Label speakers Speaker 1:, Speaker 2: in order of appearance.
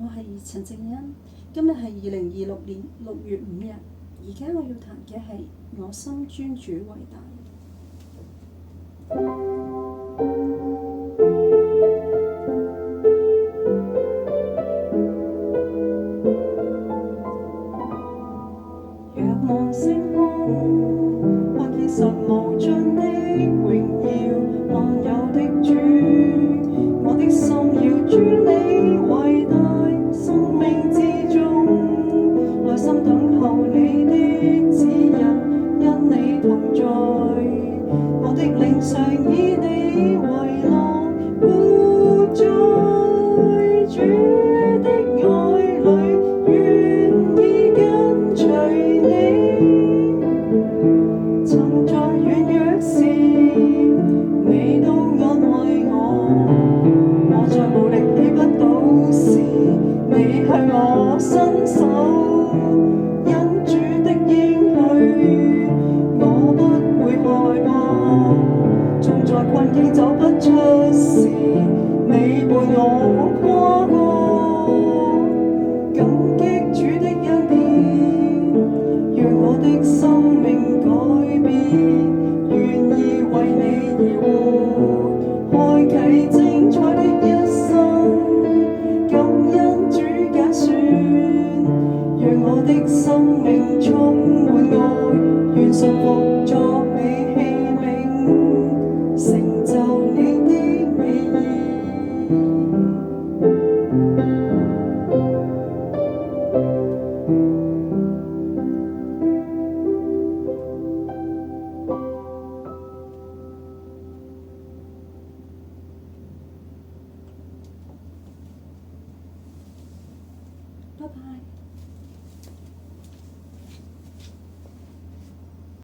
Speaker 1: 我係陳靜欣，今日係2026年6月5日。而家我要談嘅係我心尊主為大。
Speaker 2: 若望星空，看見神無盡的榮耀，萬有的主，我的心要尊你為大，生命之中，耐心等候你的指引，因你同在，我的靈常以你為樂，活在主的愛裡，願意跟隨你。曾在軟弱時，你都安慰我在無力起不倒時，你向我伸手，因主的應許，我不會害怕，縱在困境走不出時，你伴我跨過，感激主的恩典，讓我的生命改變，願意為你而活，開啟精彩的一生，感恩主揀選，讓我的生命充滿愛，願信服作你器皿，成就你的美意。
Speaker 1: 拜拜。